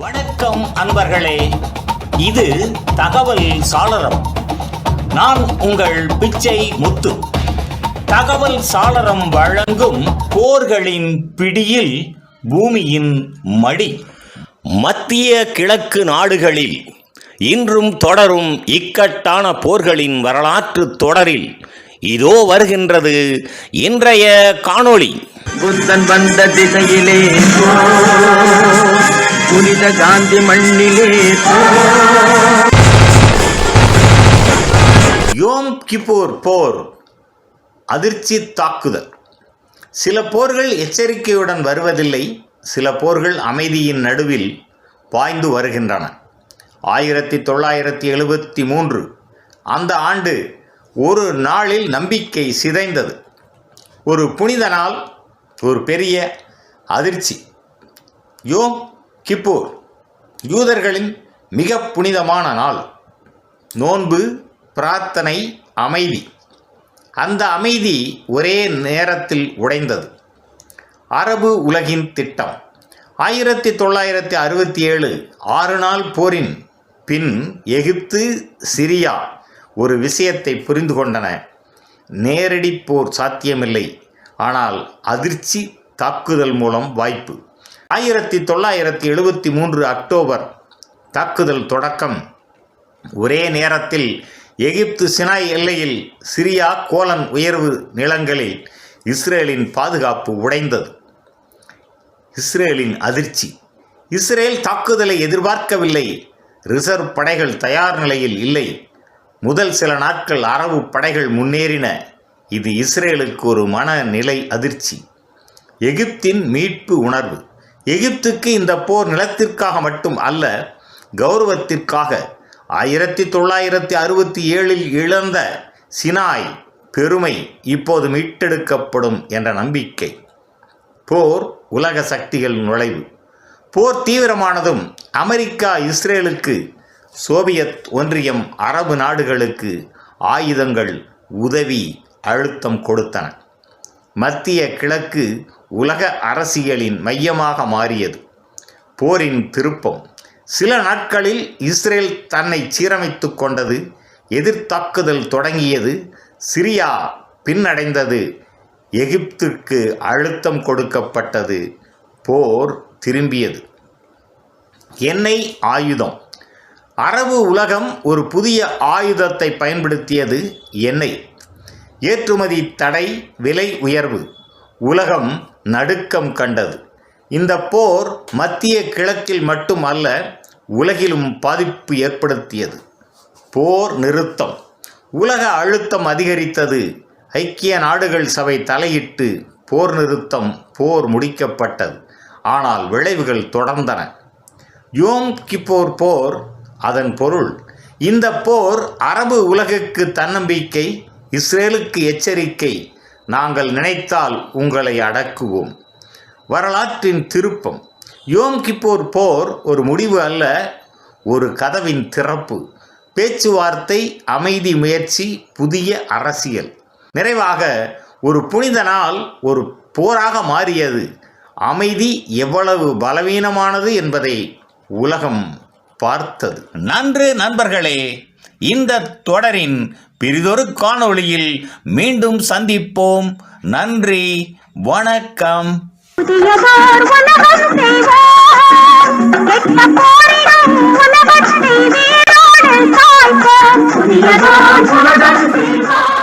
வணக்கம் அன்பர்களே, இது தகவல் சாளரம். நான் உங்கள் பிச்சை முத்து. தகவல் சாளரம் வழங்கும் போர்களின் பிடியில் பூமியின் மடி. மத்திய கிழக்கு நாடுகளில் இன்றும் தொடரும் இக்கட்டான போர்களின் வரலாற்று தொடரில் இதோ வருகின்றது இன்றைய காணொளி. புத்தன் வந்த திசையிலே புனித காந்தி மண்ணிலே. யோம் கிப்பூர் போர் அதிர்ச்சி தாக்குதல். சில போர்கள் எச்சரிக்கையுடன் வருவதில்லை, சில போர்கள் அமைதியின் நடுவில் பாய்ந்து வருகின்றன. 1973 அந்த ஆண்டு ஒரு நாளில் நம்பிக்கை சிதைந்தது. ஒரு புனித நாள், ஒரு பெரிய அதிர்ச்சி. யோம் கிப்பூர் யூதர்களின் மிக புனிதமான நாள். நோன்பு, பிரார்த்தனை, அமைதி. அந்த அமைதி ஒரே நேரத்தில் உடைந்தது. அரபு உலகின் திட்டம். 1967 6 நாள் போரின் பின் எகிப்து, சிரியா ஒரு விஷயத்தை புரிந்து கொண்டன. நேரடி போர் சாத்தியமில்லை, ஆனால் அதிர்ச்சி தாக்குதல் மூலம் வாய்ப்பு. 1973 அக்டோபர் தாக்குதல் தொடக்கம். ஒரே நேரத்தில் எகிப்து சினாய் எல்லையில், சிரியா கோலன் உயர்வு நிலங்களில் இஸ்ரேலின் பாதுகாப்பு உடைந்தது. இஸ்ரேலின் அதிர்ச்சி. இஸ்ரேல் தாக்குதலை எதிர்பார்க்கவில்லை. ரிசர்வ் படைகள் தயார் நிலையில் இல்லை. முதல் சில நாட்கள் அரபு படைகள் முன்னேறின. இது இஸ்ரேலுக்கு ஒரு மனநிலை அதிர்ச்சி. எகிப்தின் மீட்பு உணர்வு. எகிப்துக்கு இந்த போர் நிலத்திற்காக மட்டும் அல்ல, கௌரவத்திற்காக. 1967 இழந்த சினாய் பெருமை இப்போது மீட்டெடுக்கப்படும் என்ற நம்பிக்கை. போர் உலக சக்திகள் நுழைவு. போர் தீவிரமானதும் அமெரிக்கா இஸ்ரேலுக்கு, சோவியத் ஒன்றியம் அரபு நாடுகளுக்கு ஆயுதங்கள், உதவி, அழுத்தம் கொடுத்தன. மத்திய கிழக்கு உலக அரசியலின் மையமாக மாறியது. போரின் திருப்பம். சில நாட்களில் இஸ்ரேல் தன்னை சீரமைத்து கொண்டது. எதிர்த்தாக்குதல் தொடங்கியது. சிரியா பின்னடைந்தது. எகிப்திற்கு அழுத்தம் கொடுக்கப்பட்டது. போர் திரும்பியது. எண்ணெய் ஆயுதம். அரபு உலகம் ஒரு புதிய ஆயுதத்தை பயன்படுத்தியது, எண்ணெய். ஏற்றுமதி தடை, விலை உயர்வு. உலகம் நடுக்கம் கண்டது. இந்த போர் மத்திய கிழக்கில் மட்டும் அல்ல, உலகிலும் பாதிப்பு ஏற்படுத்தியது. போர் நிறுத்தம். உலக அழுத்தம் அதிகரித்தது. ஐக்கிய நாடுகள் சபை தலையிட்டு போர் நிறுத்தம். போர் முடிக்கப்பட்டது. ஆனால் விளைவுகள் தொடர்ந்தன. யோம் கிப்பூர் போர். அதன் பொருள், இந்த போர் அரபு உலகுக்கு தன்னம்பிக்கை, இஸ்ரேலுக்கு எச்சரிக்கை. நாங்கள் நினைத்தால் உங்களை அடக்குவோம். வரலாற்றின் திருப்பம். யோம் கிப்பூர் போர் ஒரு முடிவு அல்ல, ஒரு கதவின் திறப்பு. பேச்சுவார்த்தை, அமைதி முயற்சி, புதிய அரசியல். நிறைவாக, ஒரு புனித நாள் ஒரு போராக மாறியது. அமைதி எவ்வளவு பலவீனமானது என்பதை உலகம் பார்த்தது. நன்று நண்பர்களே, இந்த தொடரின் பிறிதொரு காணொளியில் மீண்டும் சந்திப்போம். நன்றி, வணக்கம். புதியதோர் உலகம் செய்வோம், கெட்ட போரிடம் உலகத்தை வேரோடு சாய்ப்போம். புதியதோர் உலகம் செய்வோம்.